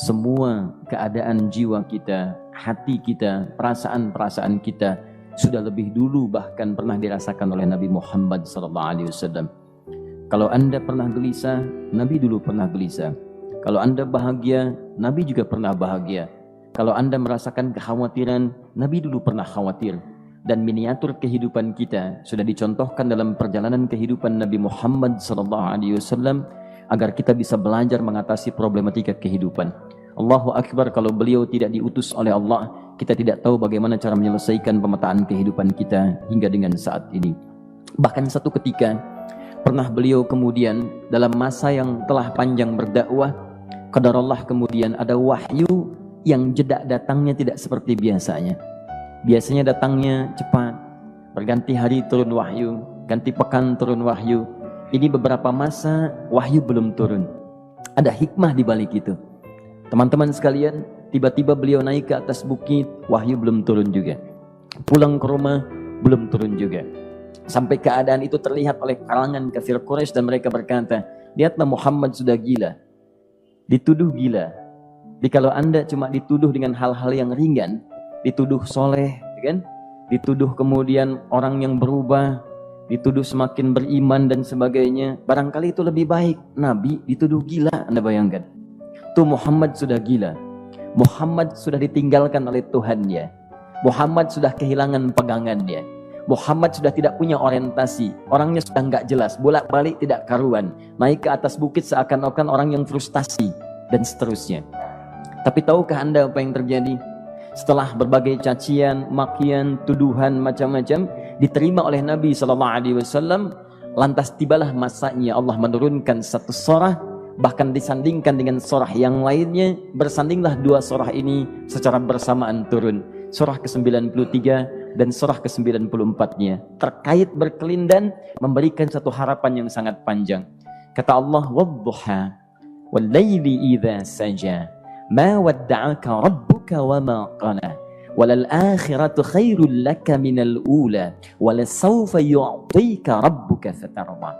semua keadaan jiwa kita, hati kita, perasaan-perasaan kita sudah lebih dulu bahkan pernah dirasakan oleh Nabi Muhammad SAW. Kalau Anda pernah gelisah, Nabi dulu pernah gelisah. Kalau Anda bahagia, Nabi juga pernah bahagia. Kalau Anda merasakan kekhawatiran, Nabi dulu pernah khawatir. Dan miniatur kehidupan kita sudah dicontohkan dalam perjalanan kehidupan Nabi Muhammad SAW agar kita bisa belajar mengatasi problematika kehidupan. Allahu Akbar, kalau beliau tidak diutus oleh Allah, kita tidak tahu bagaimana cara menyelesaikan pemetaan kehidupan kita hingga dengan saat ini. Bahkan satu ketika pernah beliau kemudian dalam masa yang telah panjang berdakwah, qadarullah kemudian ada wahyu yang jeda datangnya tidak seperti biasanya. Biasanya datangnya cepat, berganti hari turun wahyu, ganti pekan turun wahyu. Ini beberapa masa wahyu belum turun. Ada hikmah di balik itu. Teman-teman sekalian, tiba-tiba beliau naik ke atas bukit, wahyu belum turun juga. Pulang ke rumah, belum turun juga. Sampai keadaan itu terlihat oleh kalangan kafir Quraisy dan mereka berkata, lihatlah Muhammad sudah gila. Dituduh gila. Jadi kalau Anda cuma dituduh dengan hal-hal yang ringan, dituduh soleh, kan? Dituduh kemudian orang yang berubah, dituduh semakin beriman dan sebagainya, barangkali itu lebih baik. Nabi dituduh gila, Anda bayangkan. Tuh Muhammad sudah gila. Muhammad sudah ditinggalkan oleh Tuhannya. Muhammad sudah kehilangan pegangannya. Muhammad sudah tidak punya orientasi. Orangnya sudah nggak jelas, bolak-balik tidak karuan. Naik ke atas bukit seakan-akan orang yang frustasi dan seterusnya. Tapi tahukah Anda apa yang terjadi? Setelah berbagai cacian, makian, tuduhan macam-macam diterima oleh Nabi SAW, lantas tibalah masanya Allah menurunkan satu surah, bahkan disandingkan dengan surah yang lainnya. Bersandinglah dua surah ini secara bersamaan turun, surah ke-93 dan surah ke-94-nya, terkait berkelindan memberikan satu harapan yang sangat panjang. Kata Allah, wadduha wal-laili idza saja ma wadda'aka rabbuka wa ma qala walal akhiratu khairul laka minal ula walasawfa yu'tika rabbuka fatarda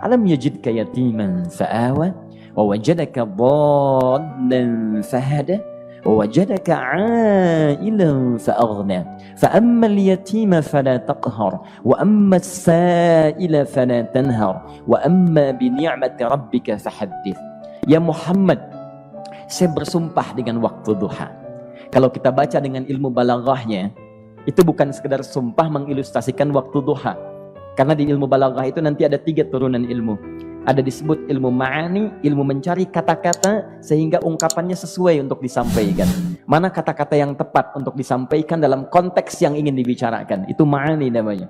alam yajidka yatiman fa'awa wa wajadaka dhallan fahada wa wajadaka 'ailan fa'aghna fa ammal yatima fala taqhar wa ammas sa'ila fala tanhar wa amma bi ni'mati rabbika fahaddits. Ya Muhammad, saya bersumpah dengan waktu duha. Kalau kita baca dengan ilmu balaghahnya, itu bukan sekedar sumpah mengilustrasikan waktu duha. Karena di ilmu balaghah itu nanti ada 3 turunan ilmu. Ada disebut ilmu ma'ani, ilmu mencari kata-kata sehingga ungkapannya sesuai untuk disampaikan. Mana kata-kata yang tepat untuk disampaikan dalam konteks yang ingin dibicarakan. Itu ma'ani namanya.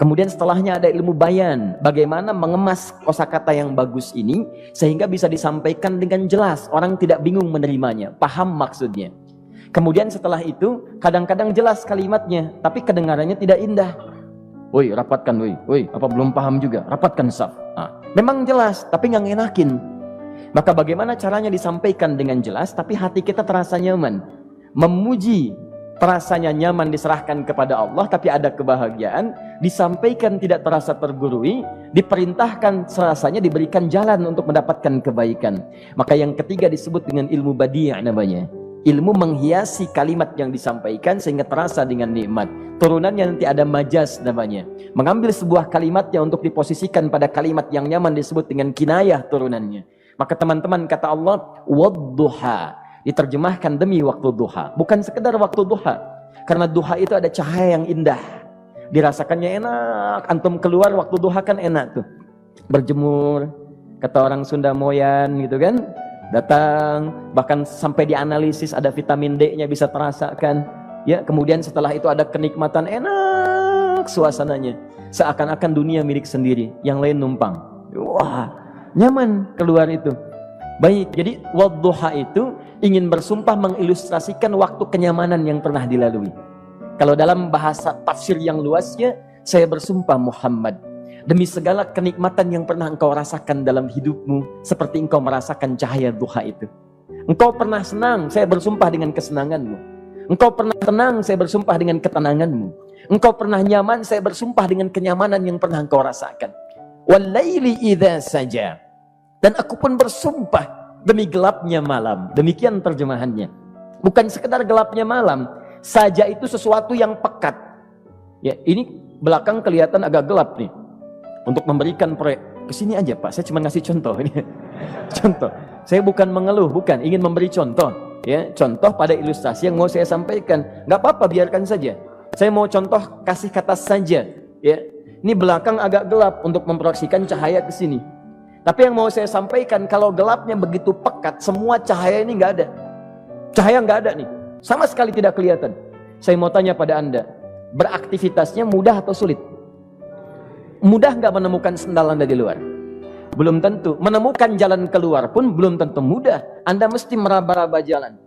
Kemudian setelahnya ada ilmu bayan, bagaimana mengemas kosakata yang bagus ini sehingga bisa disampaikan dengan jelas, orang tidak bingung menerimanya, paham maksudnya. Kemudian setelah itu kadang-kadang jelas kalimatnya, tapi kedengarannya tidak indah. Woi, rapatkan, woi, apa belum paham juga? Rapatkan saf. Memang jelas, tapi nggak ngenakin. Maka bagaimana caranya disampaikan dengan jelas, tapi hati kita terasa nyaman, memuji. Terasanya nyaman diserahkan kepada Allah, tapi ada kebahagiaan, disampaikan tidak terasa tergurui, diperintahkan serasanya diberikan jalan untuk mendapatkan kebaikan. Maka yang ketiga disebut dengan ilmu badi' namanya. Ilmu menghiasi kalimat yang disampaikan sehingga terasa dengan nikmat. Turunannya nanti ada majaz namanya. Mengambil sebuah kalimatnya untuk diposisikan pada kalimat yang nyaman disebut dengan kinayah turunannya. Maka teman-teman kata Allah, wadduha. Diterjemahkan demi waktu duha, bukan sekedar waktu duha, karena duha itu ada cahaya yang indah, dirasakannya enak. Antum keluar waktu duha kan enak tuh, berjemur, kata orang Sunda moyan gitu kan, datang, bahkan sampai dianalisis ada vitamin D-nya bisa terasakan, ya. Kemudian setelah itu ada kenikmatan, enak suasananya, seakan-akan dunia milik sendiri, yang lain numpang. Wah, nyaman keluar itu. Baik, jadi wadduha itu ingin bersumpah mengilustrasikan waktu kenyamanan yang pernah dilalui. Kalau dalam bahasa tafsir yang luasnya, saya bersumpah Muhammad, demi segala kenikmatan yang pernah engkau rasakan dalam hidupmu, seperti engkau merasakan cahaya duha itu. Engkau pernah senang, saya bersumpah dengan kesenanganmu. Engkau pernah tenang, saya bersumpah dengan ketenanganmu. Engkau pernah nyaman, saya bersumpah dengan kenyamanan yang pernah engkau rasakan. Wal laili idza saja. Dan aku pun bersumpah demi gelapnya malam. Demikian terjemahannya. Bukan sekedar gelapnya malam, saja itu sesuatu yang pekat. Ya, ini belakang kelihatan agak gelap nih. Untuk memberikan proyek, kesini aja Pak, saya cuma ngasih contoh ini. Contoh, saya bukan mengeluh, bukan, ingin memberi contoh. Ya, contoh pada ilustrasi yang mau saya sampaikan. Nggak apa-apa, biarkan saja. Saya mau contoh kasih kata saja. Ya, ini belakang agak gelap untuk memproyeksikan cahaya ke sini. Tapi yang mau saya sampaikan, kalau gelapnya begitu pekat, semua cahaya ini nggak ada. Cahaya nggak ada nih, sama sekali tidak kelihatan. Saya mau tanya pada Anda, beraktivitasnya mudah atau sulit? Mudah nggak menemukan sendal Anda di luar? Belum tentu. Menemukan jalan keluar pun belum tentu mudah. Anda mesti meraba-raba jalan.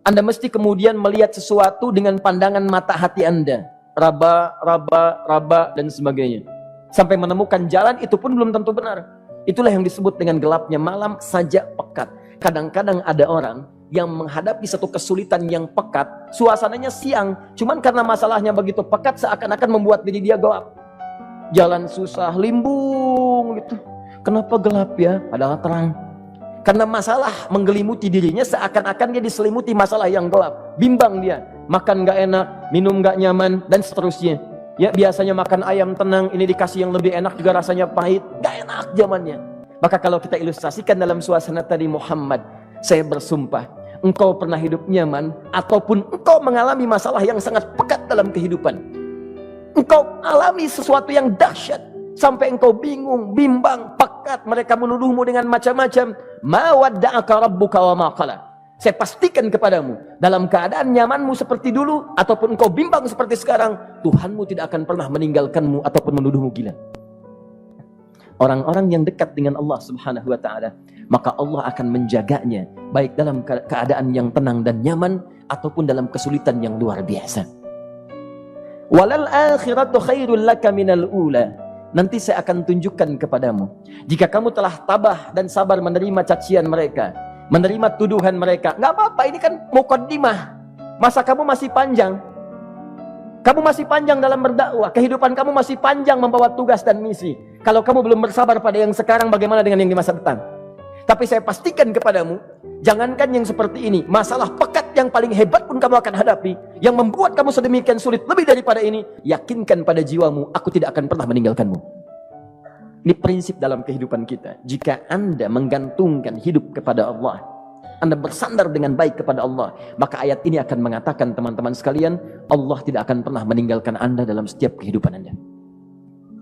Anda mesti kemudian melihat sesuatu dengan pandangan mata hati Anda. Raba, dan sebagainya. Sampai menemukan jalan itu pun belum tentu benar. Itulah yang disebut dengan gelapnya malam saja pekat. Kadang-kadang ada orang yang menghadapi satu kesulitan yang pekat, suasananya siang, cuman karena masalahnya begitu pekat seakan-akan membuat diri dia gelap. Jalan susah, limbung gitu. Kenapa gelap ya? Padahal terang. Karena masalah menggelimuti dirinya seakan-akan dia diselimuti masalah yang gelap. Bimbang dia. Makan gak enak, minum gak nyaman, dan seterusnya. Ya, biasanya makan ayam tenang, ini dikasih yang lebih enak juga rasanya pahit. Gak enak zamannya. Maka kalau kita ilustrasikan dalam suasana tadi Muhammad, saya bersumpah, engkau pernah hidup nyaman, ataupun engkau mengalami masalah yang sangat pekat dalam kehidupan. Engkau alami sesuatu yang dahsyat sampai engkau bingung, bimbang, pekat, mereka menuduhmu dengan macam-macam. Ma wadda'aka rabbuka wa ma qala. Saya pastikan kepadamu, dalam keadaan nyamanmu seperti dulu ataupun engkau bimbang seperti sekarang, Tuhanmu tidak akan pernah meninggalkanmu ataupun menuduhmu gila. Orang-orang yang dekat dengan Allah Subhanahu wa taala, maka Allah akan menjaganya baik dalam keadaan yang tenang dan nyaman ataupun dalam kesulitan yang luar biasa. Walal akhiratu khairul laka minal ula. Nanti saya akan tunjukkan kepadamu, jika kamu telah tabah dan sabar menerima cacian mereka, menerima tuduhan mereka, nggak apa-apa, ini kan muqaddimah. Masa kamu masih panjang. Kamu masih panjang dalam berdakwah, kehidupan kamu masih panjang membawa tugas dan misi. Kalau kamu belum bersabar pada yang sekarang, bagaimana dengan yang di masa depan? Tapi saya pastikan kepadamu, jangankan yang seperti ini, masalah pekat yang paling hebat pun kamu akan hadapi, yang membuat kamu sedemikian sulit lebih daripada ini, yakinkan pada jiwamu, aku tidak akan pernah meninggalkanmu. Ini prinsip dalam kehidupan kita. Jika Anda menggantungkan hidup kepada Allah, Anda bersandar dengan baik kepada Allah, maka ayat ini akan mengatakan, teman-teman sekalian, Allah tidak akan pernah meninggalkan Anda dalam setiap kehidupan Anda.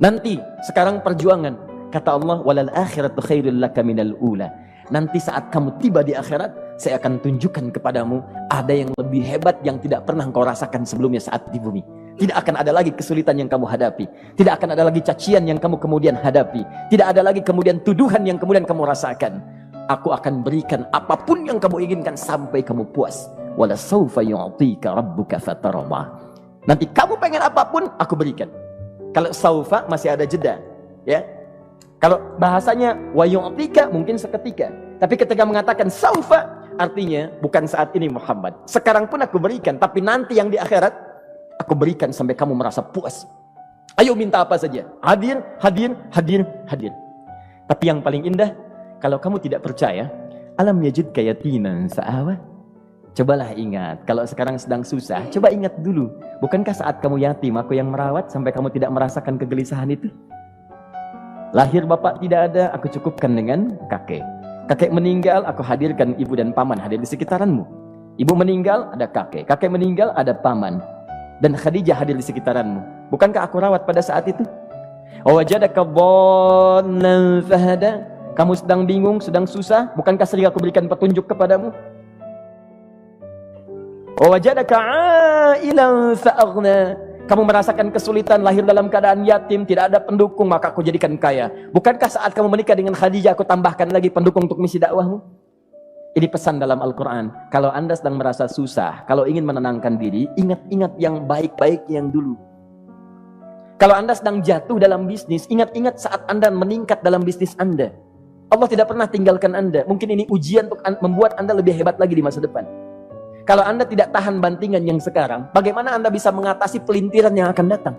Nanti, sekarang perjuangan. Kata Allah, walal akhiratu khairul laka minal ula. Nanti saat kamu tiba di akhirat, saya akan tunjukkan kepadamu ada yang lebih hebat yang tidak pernah engkau rasakan sebelumnya saat di bumi. Tidak akan ada lagi kesulitan yang kamu hadapi. Tidak akan ada lagi cacian yang kamu kemudian hadapi. Tidak ada lagi kemudian tuduhan yang kemudian kamu rasakan. Aku akan berikan apapun yang kamu inginkan sampai kamu puas. Wala sawfa yu'tika rabbuka fatarda. Nanti kamu pengen apapun, aku berikan. Kalau saufa masih ada jeda, ya. Kalau bahasanya wa yu'tika mungkin seketika. Tapi ketika mengatakan saufa, artinya bukan saat ini Muhammad. Sekarang pun aku berikan, tapi nanti yang di akhirat aku berikan sampai kamu merasa puas. Ayo minta apa saja. Hadir, hadir, hadir, hadir. Tapi yang paling indah, kalau kamu tidak percaya, alam yajidka yatiman fa'awa. Cobalah ingat, kalau sekarang sedang susah, coba ingat dulu. Bukankah saat kamu yatim, aku yang merawat sampai kamu tidak merasakan kegelisahan itu? Lahir bapak tidak ada, aku cukupkan dengan kakek. Kakek meninggal, aku hadirkan ibu dan paman hadir di sekitaranmu. Ibu meninggal, ada kakek. Kakek meninggal, ada paman. Dan Khadijah hadir di sekitaranmu. Bukankah aku rawat pada saat itu? Wajadaka dhallan fahada. Kamu sedang bingung, sedang susah, bukankah sering aku berikan petunjuk kepadamu? Wajadaka ailan fa'aghna. Kamu merasakan kesulitan, lahir dalam keadaan yatim, tidak ada pendukung, maka aku jadikan kaya. Bukankah saat kamu menikah dengan Khadijah, aku tambahkan lagi pendukung untuk misi dakwahmu? Ini pesan dalam Al-Quran. Kalau Anda sedang merasa susah, kalau ingin menenangkan diri, ingat-ingat yang baik-baik yang dulu. Kalau Anda sedang jatuh dalam bisnis, ingat-ingat saat Anda meningkat dalam bisnis Anda. Allah tidak pernah tinggalkan Anda. Mungkin ini ujian untuk membuat Anda lebih hebat lagi di masa depan. Kalau Anda tidak tahan bantingan yang sekarang, bagaimana Anda bisa mengatasi pelintiran yang akan datang?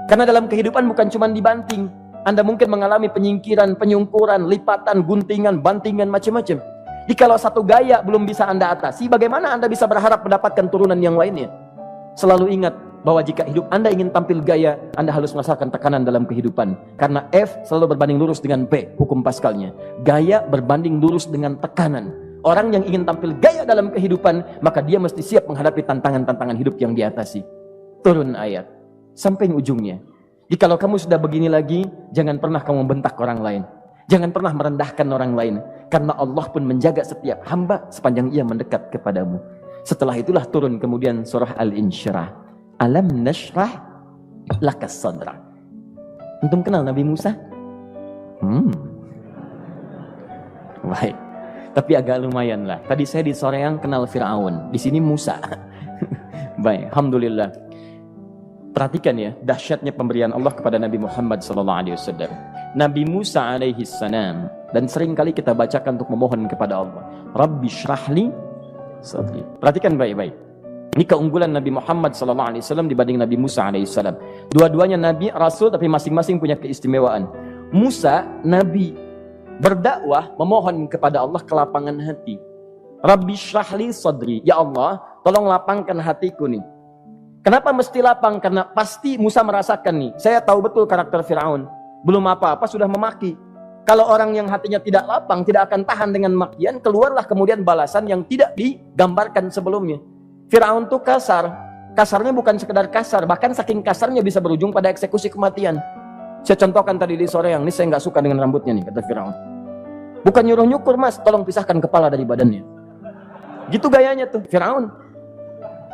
Karena dalam kehidupan bukan cuma dibanting. Anda mungkin mengalami penyingkiran, penyungkuran, lipatan, guntingan, bantingan, macam-macam. Jikalau satu gaya belum bisa Anda atasi, bagaimana Anda bisa berharap mendapatkan turunan yang lainnya? Selalu ingat bahwa jika hidup Anda ingin tampil gaya, Anda harus merasakan tekanan dalam kehidupan. Karena F selalu berbanding lurus dengan P, hukum Pascalnya. Gaya berbanding lurus dengan tekanan. Orang yang ingin tampil gaya dalam kehidupan, maka dia mesti siap menghadapi tantangan-tantangan hidup yang diatasi. Turun ayat sampai ujungnya. Jikalau kamu sudah begini lagi, jangan pernah kamu membentak orang lain. Jangan pernah merendahkan orang lain. Karena Allah pun menjaga setiap hamba sepanjang ia mendekat kepadamu. Setelah itulah turun kemudian surah Al-Insyirah. Alam nashrah lakas sadra. Antum kenal Nabi Musa? Baik. Tapi agak lumayan lah. Tadi saya di Soreang kenal Fir'aun. Di sini Musa. Baik, alhamdulillah. Perhatikan ya, dahsyatnya pemberian Allah kepada Nabi Muhammad SAW. Nabi Musa alaihi salam, dan sering kali kita bacakan untuk memohon kepada Allah. Rabbi syrahli sadri. Perhatikan baik-baik. Ini keunggulan Nabi Muhammad SAW dibanding Nabi Musa alaihissalam. Dua-duanya Nabi, Rasul, tapi masing-masing punya keistimewaan. Musa, Nabi, berdakwah, memohon kepada Allah kelapangan hati. Rabbi syrahli sadri. Ya Allah, tolong lapangkan hatiku nih. Kenapa mesti lapang? Karena pasti Musa merasakan nih. Saya tahu betul karakter Fir'aun. Belum apa-apa sudah memaki. Kalau orang yang hatinya tidak lapang, tidak akan tahan dengan makian, keluarlah kemudian balasan yang tidak digambarkan sebelumnya. Fir'aun itu kasar. Kasarnya bukan sekedar kasar, bahkan saking kasarnya bisa berujung pada eksekusi kematian. Saya contohkan tadi di sore yang ini, saya nggak suka dengan rambutnya nih, kata Fir'aun. Bukan nyuruh nyukur mas, tolong pisahkan kepala dari badannya. Gitu gayanya tuh, Fir'aun.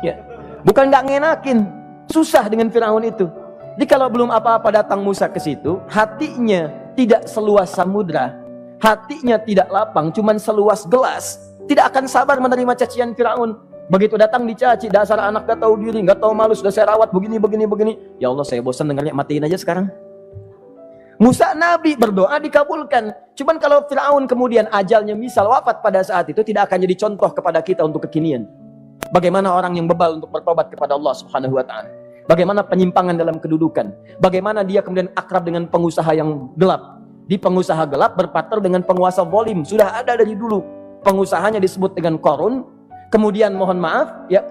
Ya, bukan nggak ngenakin, susah dengan Fir'aun itu. Jadi kalau belum apa-apa datang Musa ke situ, hatinya tidak seluas samudra, hatinya tidak lapang, cuman seluas gelas, tidak akan sabar menerima cacian Fir'aun. Begitu datang dicaci, dasar anak gak tahu diri, gak tahu malu, sudah saya rawat begini. Ya Allah, saya bosan dengarnya, matiin aja sekarang. Musa Nabi berdoa dikabulkan. Cuman kalau Fir'aun kemudian ajalnya misal wafat pada saat itu, tidak akan jadi contoh kepada kita untuk kekinian. Bagaimana orang yang bebal untuk bertobat kepada Allah Subhanahu wa ta'ala. Bagaimana penyimpangan dalam kedudukan. Bagaimana dia kemudian akrab dengan pengusaha yang gelap. Di pengusaha gelap berpartner dengan penguasa zalim. Sudah ada dari dulu. Pengusahanya disebut dengan Qarun. Kemudian mohon maaf, ya,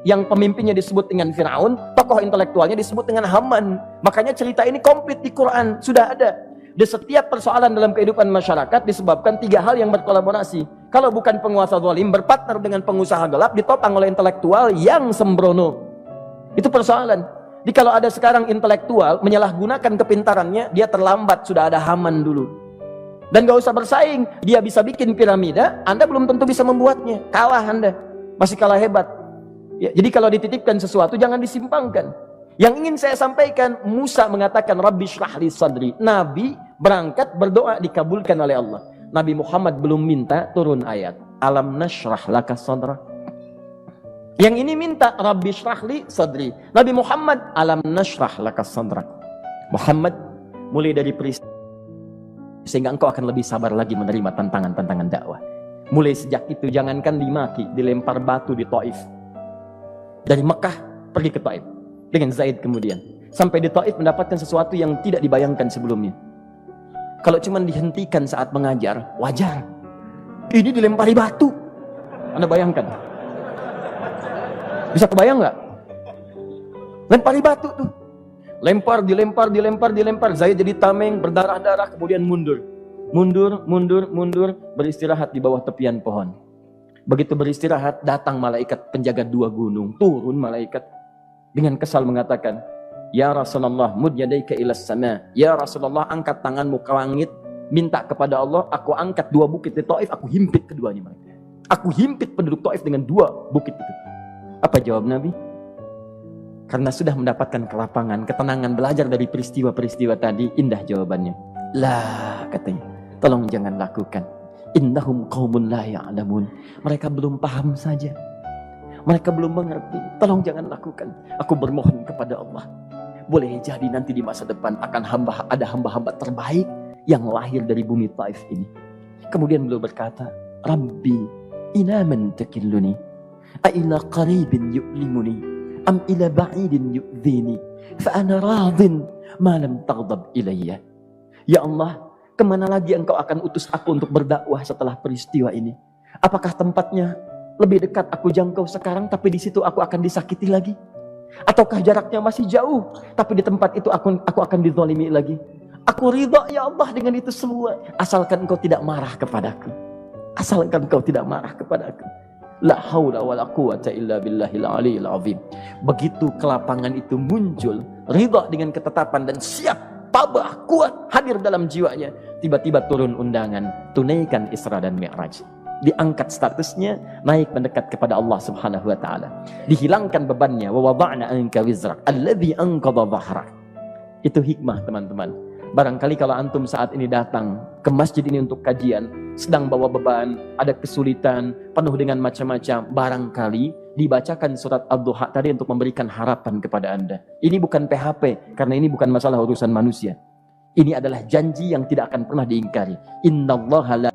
yang pemimpinnya disebut dengan Fir'aun. Tokoh intelektualnya disebut dengan Haman. Makanya cerita ini komplit di Quran. Sudah ada. Di setiap persoalan dalam kehidupan masyarakat disebabkan tiga hal yang berkolaborasi. Kalau bukan penguasa zalim, berpartner dengan pengusaha gelap, ditopang oleh intelektual yang sembrono. Itu persoalan. Jadi kalau ada sekarang intelektual menyalahgunakan kepintarannya, dia terlambat, sudah ada Haman dulu. Dan gak usah bersaing, dia bisa bikin piramida, Anda belum tentu bisa membuatnya. Kalah Anda, masih kalah hebat. Ya, jadi kalau dititipkan sesuatu jangan disimpangkan. Yang ingin saya sampaikan, Musa mengatakan Rabbi syrahli sadri. Nabi berangkat berdoa dikabulkan oleh Allah. Nabi Muhammad belum minta turun ayat. Alam nashrah laka sadra. Yang ini minta Rabbi syrahli sadri. Nabi Muhammad alam nashrah laka sadra. Muhammad mulai dari peristiwa sehingga engkau akan lebih sabar lagi menerima tantangan-tantangan dakwah. Mulai sejak itu jangankan dimaki, dilempar batu di Taif. Dari Mekah pergi ke Taif dengan Zaid kemudian. Sampai di Taif mendapatkan sesuatu yang tidak dibayangkan sebelumnya. Kalau cuma dihentikan saat mengajar, wajar. Ini dilempari batu. Anda bayangkan? Bisa kebayang nggak? Lempari batu tuh. Dilempar. Zaid jadi tameng, berdarah-darah, kemudian mundur. Mundur, beristirahat di bawah tepian pohon. Begitu beristirahat, datang malaikat penjaga dua gunung. Turun malaikat dengan kesal mengatakan, Ya Rasulullah, mud yadaika ilas sama. Ya Rasulullah, angkat tanganmu ke langit, minta kepada Allah, aku angkat dua bukit di Taif, aku himpit keduanya. Aku himpit penduduk Taif dengan dua bukit itu. Apa jawab Nabi? Karena sudah mendapatkan kelapangan, ketenangan, belajar dari peristiwa-peristiwa tadi, indah jawabannya. Lah, katanya, tolong jangan lakukan. Innahum qaumun la ya'lamun. Mereka belum paham saja. Mereka belum mengerti. Tolong jangan lakukan. Aku bermohon kepada Allah. Boleh jadi nanti di masa depan akan ada hamba-hamba terbaik yang lahir dari bumi Taif ini. Kemudian beliau berkata, Rabbi, ila man takilluni? A'ila qaribin yu'limuni? Am ila ba'idin yu'dhini? Fa'ana radin ma lam taghdab ilayya. Ya Allah, kemana lagi engkau akan utus aku untuk berdakwah setelah peristiwa ini? Apakah tempatnya lebih dekat aku jangkau sekarang, tapi di situ aku akan disakiti lagi? Ataukah jaraknya masih jauh, tapi di tempat itu aku akan dizalimi lagi? Aku ridha ya Allah dengan itu semua, asalkan engkau tidak marah kepadaku. Asalkan engkau tidak marah kepadaku. La haula wala quwata illa billahil aliyil azim. Begitu kelapangan itu muncul, ridha dengan ketetapan dan siap, tabah, kuat, hadir dalam jiwanya. Tiba-tiba turun undangan, tunaikan Isra dan Mi'raj. Diangkat statusnya, naik mendekat kepada Allah Subhanahu wa taala. Dihilangkan bebannya, wa wada'na anka wizrak alladzi anqadha dhahrak. Itu hikmah, teman-teman. Barangkali kalau antum saat ini datang ke masjid ini untuk kajian, sedang bawa beban, ada kesulitan, penuh dengan macam-macam, barangkali dibacakan surat Ad-Duha tadi untuk memberikan harapan kepada Anda. Ini bukan PHP, karena ini bukan masalah urusan manusia. Ini adalah janji yang tidak akan pernah diingkari. Innallaha la